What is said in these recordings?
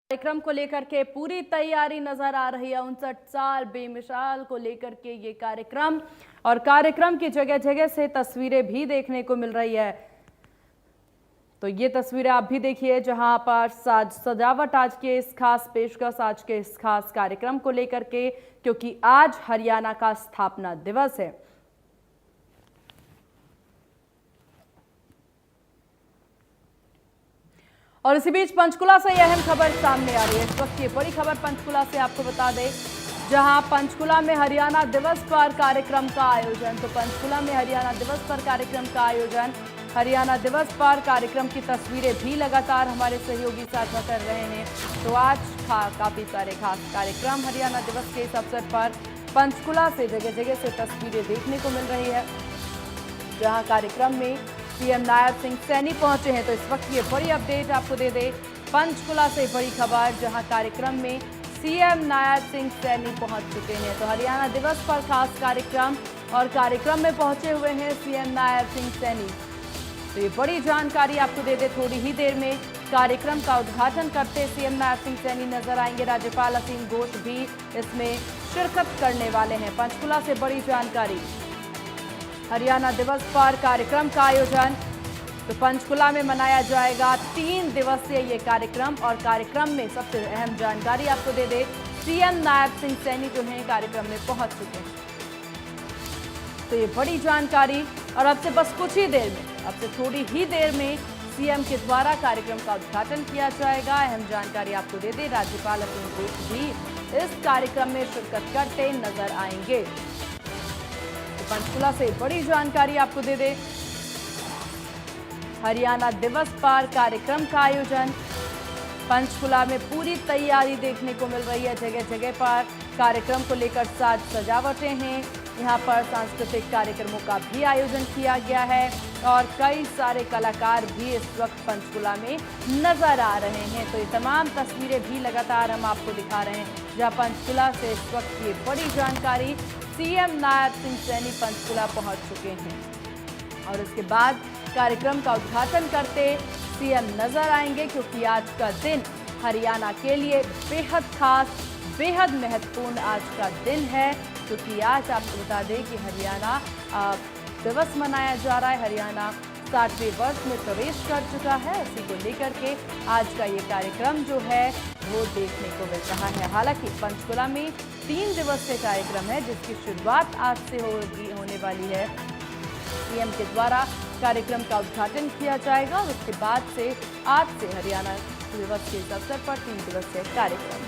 कार्यक्रम को लेकर के पूरी तैयारी नजर आ रही है। 59 साल बेमिसाल को लेकर के ये कार्यक्रम और कार्यक्रम की जगह जगह से तस्वीरें भी देखने को मिल रही है। तो ये तस्वीरें आप भी देखिए जहां पर सजावट आज के इस खास पेशकश आज के इस खास कार्यक्रम को लेकर के, क्योंकि आज हरियाणा का स्थापना दिवस है। और इसी बीच पंचकुला से यह अहम खबर सामने आ रही है। इस वक्त ये बड़ी खबर पंचकुला से आपको बता दें, जहां पंचकुला में हरियाणा दिवस पर कार्यक्रम का आयोजन। तो पंचकुला में हरियाणा दिवस पर कार्यक्रम का आयोजन, हरियाणा दिवस पर कार्यक्रम की तस्वीरें भी लगातार हमारे सहयोगी साझा कर रहे हैं। तो आज काफी सारे खास कार्यक्रम हरियाणा दिवस के इस अवसर पर पंचकुला से जगह जगह से तस्वीरें देखने को मिल रही है, जहां कार्यक्रम में सीएम नायब सिंह सैनी पहुंचे हैं। तो इस वक्त ये बड़ी अपडेट आपको दे दे, पंचकुला से बड़ी खबर, जहां कार्यक्रम में सीएम नायब सिंह सैनी पहुंच चुके हैं। तो हरियाणा दिवस पर खास कार्यक्रम और कार्यक्रम में पहुंचे हुए हैं सीएम नायब सिंह सैनी। तो ये बड़ी जानकारी आपको दे दे, थोड़ी ही देर में कार्यक्रम का उद्घाटन करते सीएम नायब सिंह सैनी नजर आएंगे। राज्यपाल असीम घोष भी इसमें शिरकत करने वाले हैं। पंचकुला से बड़ी जानकारी, हरियाणा दिवस पर कार्यक्रम का आयोजन। तो पंचकुला में मनाया जाएगा 3 दिवसीय ये कार्यक्रम और कार्यक्रम में सबसे अहम जानकारी आपको दे दे, सीएम नायब सिंह सैनी जो हैं कार्यक्रम में पहुंच चुके हैं। तो ये बड़ी जानकारी, और अब से बस कुछ ही देर में, अब से थोड़ी ही देर में सीएम के द्वारा कार्यक्रम का उद्घाटन किया जाएगा। अहम जानकारी आपको दे दे, राज्यपाल असीम घोष भी इस कार्यक्रम में शिरकत करते नजर आएंगे। पंचकुला से बड़ी जानकारी आपको दे दे, हरियाणा दिवस पर कार्यक्रम का आयोजन। पंचकुला में पूरी तैयारी देखने को मिल रही है, जगह जगह पर कार्यक्रम को लेकर साज सजावटें हैं। यहां पर सांस्कृतिक कार्यक्रमों का भी आयोजन किया गया है और कई सारे कलाकार भी इस वक्त पंचकुला में नजर आ रहे हैं। तो ये तमाम तस्वीरें भी लगातार हम आपको दिखा रहे हैं, जहां पंचकुला से इस वक्त ये बड़ी जानकारी, सीएम नायब सिंह सैनी पंचकुला पहुंच चुके हैं और इसके बाद कार्यक्रम का उद्घाटन करते सीएम नजर आएंगे, क्योंकि आज का दिन हरियाणा के लिए बेहद खास, बेहद महत्वपूर्ण आज का दिन है। क्योंकि आज आपको बता दें कि हरियाणा दिवस मनाया जा रहा है। हरियाणा 60वें वर्ष में प्रवेश कर चुका है। इसी को लेकर के आज का ये कार्यक्रम जो है वो देखने को मिल रहा है। हालांकि पंचकुला में 3 दिवसीय कार्यक्रम है, जिसकी शुरुआत आज से होने वाली है। सीएम के द्वारा कार्यक्रम का उद्घाटन किया जाएगा और उसके बाद से आज से हरियाणा दिवस के इस अवसर पर 3 दिवसीय कार्यक्रम।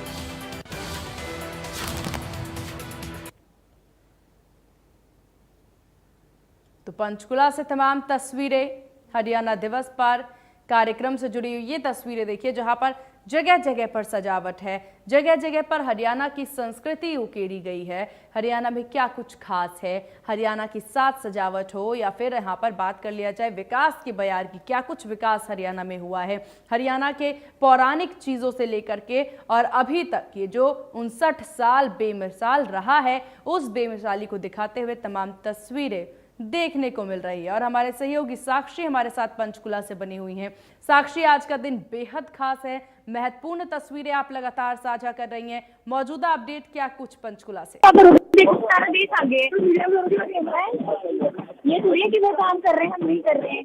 तो पंचकुला से तमाम तस्वीरें हरियाणा दिवस पर कार्यक्रम से जुड़ी हुई ये तस्वीरें देखिए, जहां पर जगह जगह पर सजावट है, जगह जगह पर हरियाणा की संस्कृति उकेरी गई है। हरियाणा में क्या कुछ खास है, हरियाणा की साज सजावट हो या फिर यहाँ पर बात कर लिया जाए विकास के बयार की, क्या कुछ विकास हरियाणा में हुआ है। हरियाणा के पौराणिक चीज़ों से लेकर के और अभी तक ये जो 59 साल बेमिसाल रहा है, उस बेमिसाली को दिखाते हुए तमाम तस्वीरें देखने को मिल रही है। और हमारे सहयोगी साक्षी हमारे साथ पंचकुला से बनी हुई हैं। साक्षी, आज का दिन बेहद खास है, महत्वपूर्ण तस्वीरें आप लगातार साझा कर रही हैं। मौजूदा अपडेट क्या कुछ पंचकुला से? ये थोड़ी है कि वो काम कर रहे हैं हम नहीं कर रहे हैं।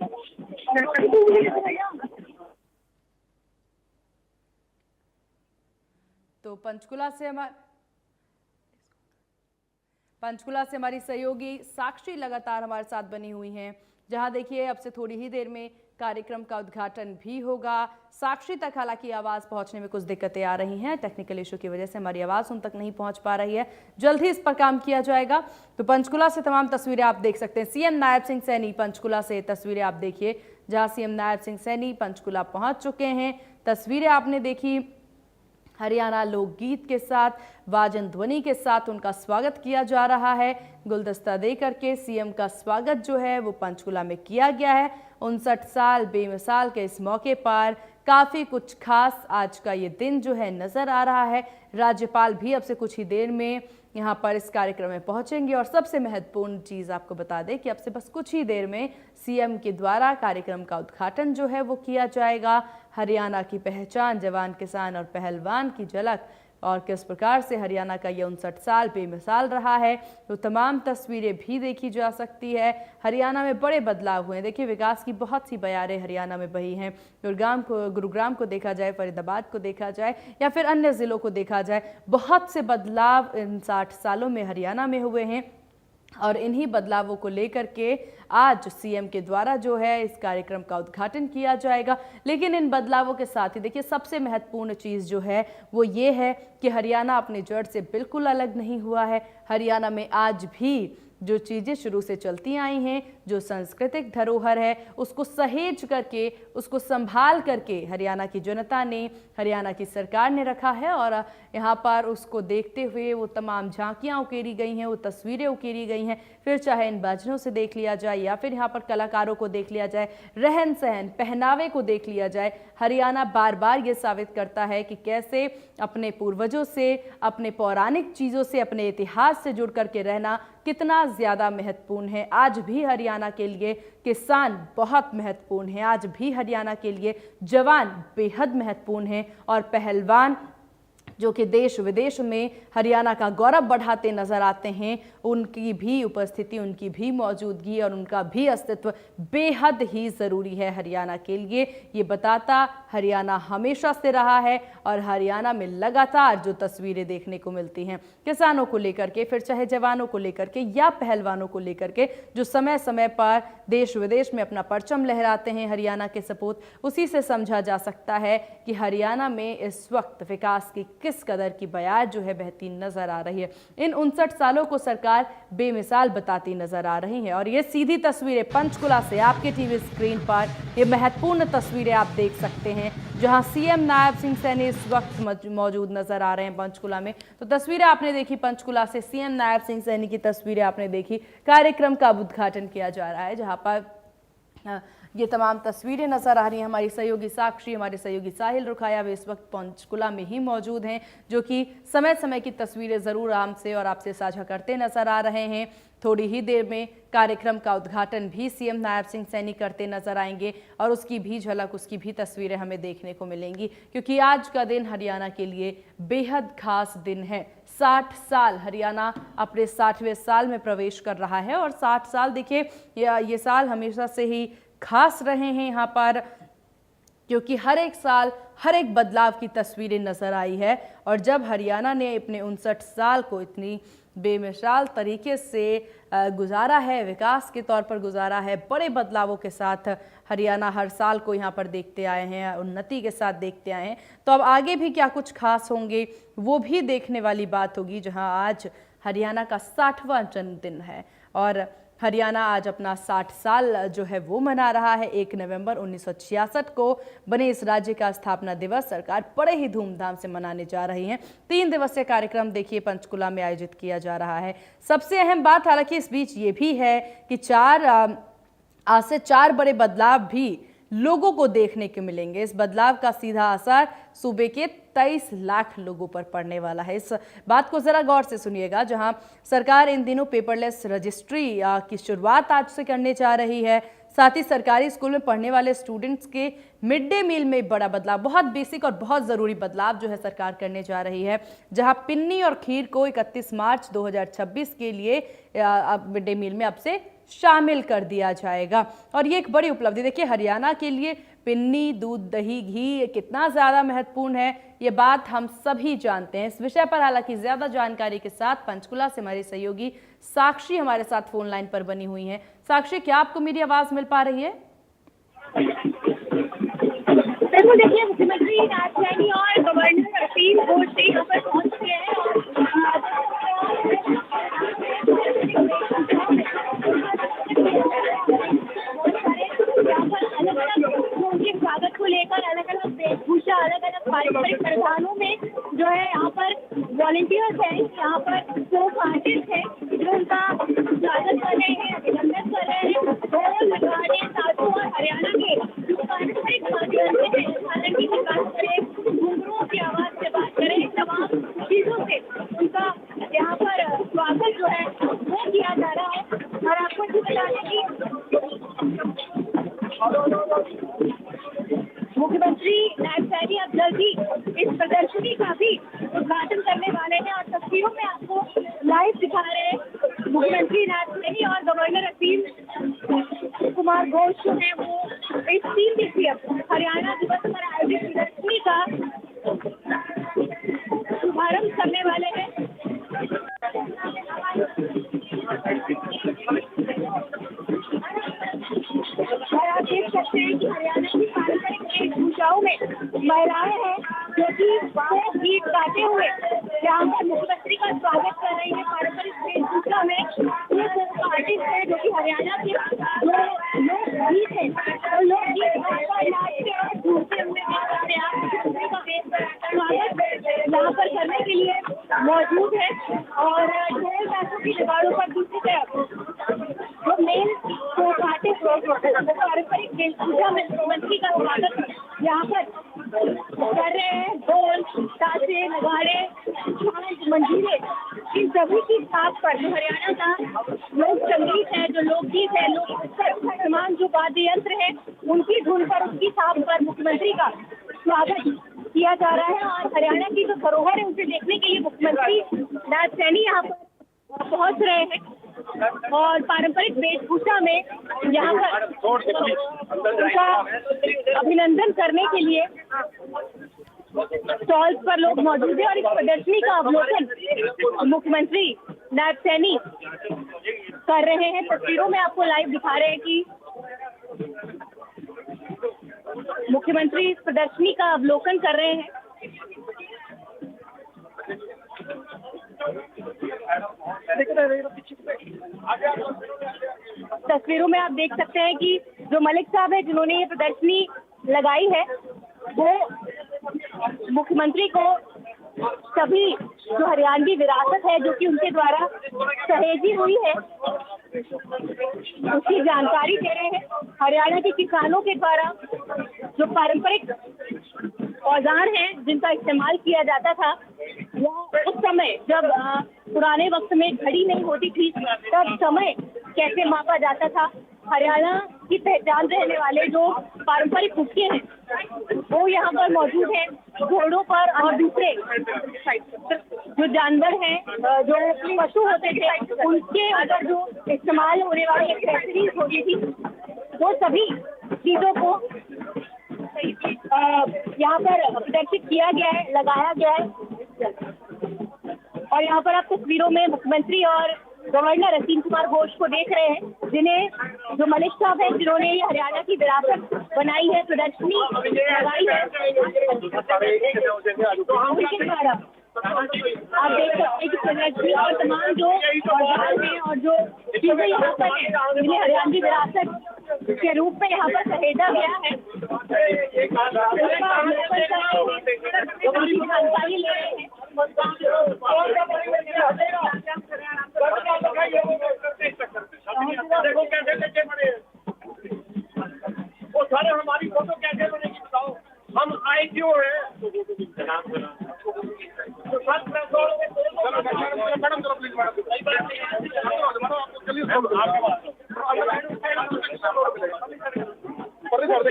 तो पंचकुला से हमारी सहयोगी साक्षी लगातार हमारे साथ बनी हुई हैं, जहां देखिए अब से थोड़ी ही देर में कार्यक्रम का उद्घाटन भी होगा। साक्षी तक हालांकि आवाज़ पहुंचने में कुछ दिक्कतें आ रही हैं, टेक्निकल इशू की वजह से हमारी आवाज़ उन तक नहीं पहुंच पा रही है। जल्द ही इस पर काम किया जाएगा। तो पंचकुला से तमाम तस्वीरें आप देख सकते हैं। सीएम नायब सिंह सैनी पंचकुला से तस्वीरें आप देखिए, जहाँ सीएम नायब सिंह सैनी पंचकुला पहुँच चुके हैं। तस्वीरें आपने देखी, हरियाणा लोकगीत के साथ, वाजन ध्वनि के साथ उनका स्वागत किया जा रहा है। गुलदस्ता दे करके सीएम का स्वागत जो है वो पंचकुला में किया गया है। 59 साल बेमिसाल के इस मौके पर काफ़ी कुछ खास आज का ये दिन जो है नज़र आ रहा है। राज्यपाल भी अब से कुछ ही देर में यहाँ पर इस कार्यक्रम में पहुँचेंगे और सबसे महत्वपूर्ण चीज़ आपको बता दें कि अब से बस कुछ ही देर में सीएम के द्वारा कार्यक्रम का उद्घाटन जो है वो किया जाएगा। हरियाणा की पहचान, जवान, किसान और पहलवान की झलक और किस प्रकार से हरियाणा का ये 59 साल बेमिसाल रहा है, तो तमाम तस्वीरें भी देखी जा सकती है। हरियाणा में बड़े बदलाव हुए हैं। देखिए, विकास की बहुत सी बयारें हरियाणा में बही हैं। गुरुग्राम को देखा जाए, फरीदाबाद को देखा जाए या फिर अन्य ज़िलों को देखा जाए, बहुत से बदलाव इन 60 सालों में हरियाणा में हुए हैं। और इन्हीं बदलावों को लेकर के आज सीएम के द्वारा जो है इस कार्यक्रम का उद्घाटन किया जाएगा। लेकिन इन बदलावों के साथ ही देखिए, सबसे महत्वपूर्ण चीज़ जो है वो ये है कि हरियाणा अपनी जड़ से बिल्कुल अलग नहीं हुआ है। हरियाणा में आज भी जो चीज़ें शुरू से चलती आई हैं, जो सांस्कृतिक धरोहर है, उसको सहेज करके, उसको संभाल करके हरियाणा की जनता ने, हरियाणा की सरकार ने रखा है। और यहाँ पर उसको देखते हुए वो तमाम झांकियाँ उकेरी गई हैं, वो तस्वीरें उकेरी गई हैं। फिर चाहे इन बाजनों से देख लिया जाए या फिर यहाँ पर कलाकारों को देख लिया जाए, रहन सहन, पहनावे को देख लिया जाए, हरियाणा बार बार ये साबित करता है कि कैसे अपने पूर्वजों से, अपने पौराणिक चीज़ों से, अपने इतिहास से जुड़ करके रहना कितना ज़्यादा महत्वपूर्ण है। आज भी हरियाणा के लिए किसान बहुत महत्वपूर्ण है, आज भी हरियाणा के लिए जवान बेहद महत्वपूर्ण है और पहलवान जो कि देश विदेश में हरियाणा का गौरव बढ़ाते नजर आते हैं, उनकी भी उपस्थिति, उनकी भी मौजूदगी और उनका भी अस्तित्व बेहद ही ज़रूरी है हरियाणा के लिए। ये बताता हरियाणा हमेशा से रहा है और हरियाणा में लगातार जो तस्वीरें देखने को मिलती हैं किसानों को लेकर के, फिर चाहे जवानों को लेकर के या पहलवानों को लेकर के, जो समय समय पर देश विदेश में अपना परचम लहराते हैं हरियाणा के सपूत, उसी से समझा जा सकता है कि हरियाणा में इस वक्त विकास की किस कदर की बयार जो है बहती नजर आ रही है। इन 59 सालों को सरकार बेमिसाल बताती नजर आ रही है। और ये सीधी तस्वीरें पंचकुला से आपके टीवी स्क्रीन पर ये महत्वपूर्ण तस्वीरें आप देख सकते हैं, जहां सीएम नायब सिंह सैनी इस वक्त मौजूद नजर आ रहे हैं पंचकुला में। तो तस्वीरें आपने देखी पंचकुला से, सीएम नायब सिंह सैनी की तस्वीरें आपने देखी। कार्यक्रम का उद्घाटन किया जा रहा है, जहां पर ये तमाम तस्वीरें नजर आ रही हैं। हमारी सहयोगी साक्षी, हमारे सहयोगी साहिल रुखाया वे इस वक्त पंचकुला में ही मौजूद हैं, जो कि समय समय की तस्वीरें ज़रूर हमसे और आपसे साझा करते नजर आ रहे हैं। थोड़ी ही देर में कार्यक्रम का उद्घाटन भी सीएम नायब सिंह सैनी करते नजर आएंगे और उसकी भी झलक, उसकी भी तस्वीरें हमें देखने को मिलेंगी, क्योंकि आज का दिन हरियाणा के लिए बेहद खास दिन है। 60 साल, हरियाणा अपने 60वें साल में प्रवेश कर रहा है और 60 साल देखिए ये साल हमेशा से ही खास रहे हैं यहाँ पर, क्योंकि हर एक साल हर एक बदलाव की तस्वीरें नजर आई है। और जब हरियाणा ने अपने 59 साल को इतनी बेमिसाल तरीके से गुजारा है, विकास के तौर पर गुजारा है, बड़े बदलावों के साथ हरियाणा हर साल को यहाँ पर देखते आए हैं, उन्नति के साथ देखते आए हैं, तो अब आगे भी क्या कुछ खास होंगे वो भी देखने वाली बात होगी। जहाँ आज हरियाणा का 60वां जन्मदिन है और हरियाणा आज अपना 60 साल जो है वो मना रहा है। 1 नवंबर 1966 को बने इस राज्य का स्थापना दिवस सरकार बड़े ही धूमधाम से मनाने जा रही है। 3 दिवसीय कार्यक्रम देखिए पंचकुला में आयोजित किया जा रहा है। सबसे अहम बात हालांकि इस बीच ये भी है कि आज से 4 बड़े बदलाव भी लोगों को देखने को मिलेंगे। इस बदलाव का सीधा असर सूबे के 23 लाख लोगों पर पड़ने वाला है। इस बात को जरा गौर से सुनिएगा, जहां सरकार इन दिनों पेपरलेस रजिस्ट्री की शुरुआत आज से करने जा रही है। साथ ही सरकारी स्कूल में पढ़ने वाले स्टूडेंट्स के मिड डे मील में बड़ा बदलाव, बहुत बेसिक और बहुत ज़रूरी बदलाव जो है सरकार करने जा रही है, जहां पिन्नी और खीर को 31 मार्च 2026 के लिए अब मिड डे मील में अब से शामिल कर दिया जाएगा। और ये एक बड़ी उपलब्धि, देखिए हरियाणा के लिए पिन्नी, दूध, दही, घी कितना ज़्यादा महत्वपूर्ण है, ये बात हम सभी जानते हैं। इस विषय पर हालांकि ज़्यादा जानकारी के साथ पंचकुला से हमारी सहयोगी साक्षी हमारे साथ फोन लाइन पर बनी हुई हैं। साक्षी, क्या आपको मेरी आवाज़ मिल पा रही है? बिल्कुल, देखिए मुख्यमंत्री नायब सैनी और गवर्नर असीम घोष जी यहाँ पर पहुँच गए हैं उनके स्वागत को लेकर अलग अलग वेशभूषा, अलग अलग पारंपरिक परिधानों में जो है यहाँ पर वॉलंटियर्स हैं, यहाँ पर फोक आर्टिस्ट हैं जो उनका स्वागत कर रहे हैं, अभिनंदन कर रहे हैं। ढोल, नगाड़े, साधु और हरियाणा के जो पारंपरिक वाद्य यंत्र हैं, हालांकि की बात करें, घुंघरुओं की आवाज से बात करें, तमाम चीजों से उनका यहाँ पर स्वागत जो है वो किया जा रहा है। और आपको बता दें कि मुख्यमंत्री नायब सैनी अब जल्दी इस प्रदर्शनी का भी उद्घाटन करने वाले हैं और तस्वीरों में आपको लाइव दिखा रहे हैं मुख्यमंत्री नायब सैनी और गवर्नर असीम कुमार घोष जो है वो इस 3 दिवसीय हरियाणा दिवस पर आयोजित प्रदर्शनी का शुभारंभ करने वाले हैं। और आप देख सकते हैं कि हरियाणा की पारंपरिक वेशभूषाओं में महिलाएं हैं जो कि गीत गाते हुए यहाँ पर मुख्यमंत्री का स्वागत कर रही है। पारंपरिक वेशभूषा में ये आर्टिस्ट है जो कि हरियाणा के लोकगीत है और लोकगीत नाचते और झूमते हुए मुख्यमंत्री का स्वागत यहाँ पर करने के लिए मौजूद है। और ढोल पैसों की जगाड़ों पर दूसरी तरफ जो मेन आर्टिस्ट पारंपरिक वेशभूषा में मुख्यमंत्री का स्वागत यहाँ पर कर रहे हैं। ढोल ताशे नगाड़े झांझ मंजीरे इन सभी की छाप पर जो हरियाणा का लोक संगीत है, जो लोकगीत है, लोक तमाम जो वाद्य यंत्र है उनकी धुन पर, उनकी छाप पर मुख्यमंत्री का स्वागत किया जा रहा है। और हरियाणा की जो धरोहर है उसे देखने के लिए मुख्यमंत्री नायब सैनी यहाँ पर पहुंच रहे हैं और पारंपरिक वेशभूषा में यहाँ पर उनका अभिनंदन करने के लिए स्टॉल्स पर लोग मौजूद है। और इस प्रदर्शनी का अवलोकन मुख्यमंत्री नायब सैनी कर रहे हैं। तस्वीरों में आपको लाइव दिखा रहे हैं कि मुख्यमंत्री इस प्रदर्शनी का अवलोकन कर रहे हैं। तस्वीरों में आप देख सकते हैं कि जो मलिक साहब है जिन्होंने ये प्रदर्शनी लगाई है वो मुख्यमंत्री को सभी जो हरियाणवी विरासत है जो कि उनके द्वारा सहेजी हुई है उसकी जानकारी दे रहे हैं। हरियाणा के किसानों के द्वारा जो पारंपरिक औजार हैं जिनका इस्तेमाल किया जाता था वो उस समय जब पुराने वक्त में घड़ी नहीं होती थी तब समय कैसे मापा जाता था। हरियाणा की पहचान रहने वाले जो पारंपरिक हुक्के हैं वो यहाँ पर मौजूद हैं। घोड़ों पर और दूसरे जो जानवर हैं, जो पशु होते थे उनके अगर जो इस्तेमाल होने वाली एक्सेसरीज होती थी वो सभी चीजों को यहाँ पर प्रदर्शित किया गया है, लगाया गया है। और यहाँ पर आप तस्वीरों में मुख्यमंत्री और गवर्नर असीम कुमार घोष को देख रहे हैं जिन्हें जो मलिक साहब है जिन्होंने ये हरियाणा की विरासत बनाई है, प्रदर्शनी लगाई है उनके द्वारा आप देख सकते हैं कि प्रदर्शनी और तमाम जो औजार हैं और जो चीजें यहाँ पर हैं जिन्हें हरियाणवी विरासत के रूप में यहाँ पर सहेजा गया है जानकारी ले रहे हैं। वो सारे हमारी फोटो कैसे बनेगी बताओ, हम आए क्यों हैं? मैडम चलो प्लीज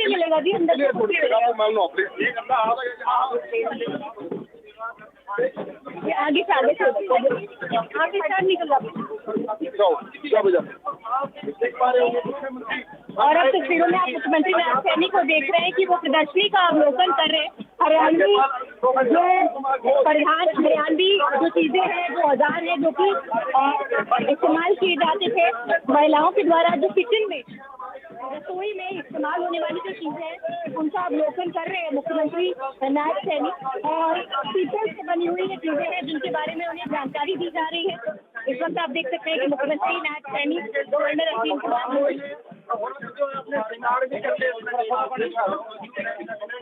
मिलेगा जी अंदर आगे से आगे निकल और अब तस्वीरों में आप मुख्यमंत्री नायब सैनी को देख रहे हैं कि वो प्रदर्शनी का अवलोकन कर रहे हैं। हरियाणवी जो परिधान, हरियाणवी जो चीजें हैं, जो औजार हैं जो कि इस्तेमाल किए जाते थे महिलाओं के द्वारा, जो किचन में रसोई में इस्तेमाल होने वाली जो चीजें हैं उनका अवलोकन कर रहे हैं मुख्यमंत्री नायब सैनी। और पीतल से बनी हुई ये चीजें हैं जिनके बारे में उन्हें जानकारी दी जा रही है। इस वक्त आप देख सकते हैं कि मुख्यमंत्री नायब सैनी गवर्नर असीम कुमार घोष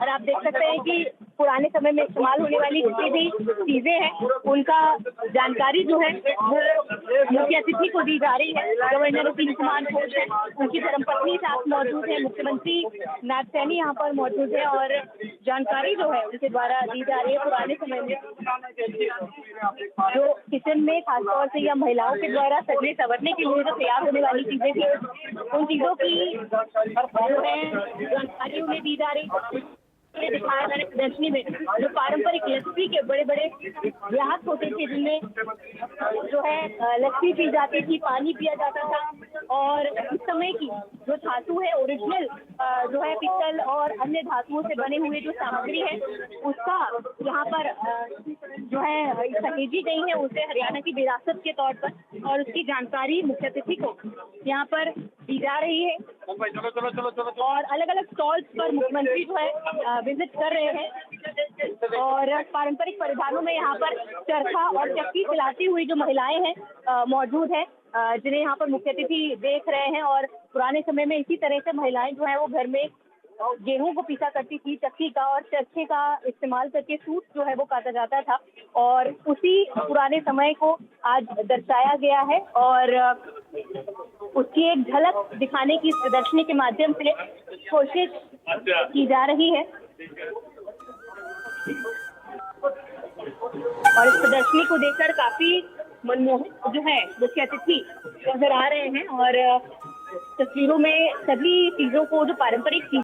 और आप देख सकते हैं कि पुराने समय में इस्तेमाल होने वाली जितनी भी चीजें हैं उनका जानकारी जो है वो मुख्य अतिथि को दी जा रही है। गवर्नर असीम कुमार घोष है, उनकी धर्मपत्नी साथ मौजूद है, मुख्यमंत्री नायब सैनी यहाँ पर मौजूद है और जानकारी जो है उनके द्वारा दी जा रही है। पुराने समय में जो किचन में खासतौर से या महिलाओं के द्वारा सजने संवरने के लिए जो तैयार होने वाली चीजें थी उन चीजों की जो है जानकारी उन्हें दी जा रही है। हमने दिखाया मैंने प्रदर्शनी में, जो पारंपरिक लस्सी के बड़े बड़े ग्लास होते थे जिनमें जो है लस्सी पी जाती थी, पानी पिया जाता था। और उस समय की जो धातु है ओरिजिनल जो है पित्तल और अन्य धातुओं से बने हुए जो सामग्री है उसका यहाँ पर जो है सहेजी गई है, उसे हरियाणा की विरासत के तौर पर, और उसकी जानकारी मुख्य अतिथि को यहाँ पर दी जा रही है। चलो चलो चलो चलो और अलग अलग स्टॉल्स पर मुख्यमंत्री जो है विजिट कर रहे हैं और पारंपरिक परिधानों में यहाँ पर चरखा और चक्की चलाती हुई जो महिलाएं हैं मौजूद हैं, जिन्हें यहाँ पर मुख्य अतिथि देख रहे हैं। और पुराने समय में इसी तरह से महिलाएं जो है वो घर में गेहूं को पीसा करती थी, चक्की का और चरखे का इस्तेमाल करके सूट जो है वो काटा जाता था, और उसी पुराने समय को आज दर्शाया गया है और उसकी एक झलक दिखाने की इस प्रदर्शनी के माध्यम से कोशिश की जा रही है। और इस प्रदर्शनी को देखकर काफी मनमोहक जो है मुख्य अतिथि नजर आ रहे हैं और तस्वीरों में सभी चीजों को जो पारंपरिक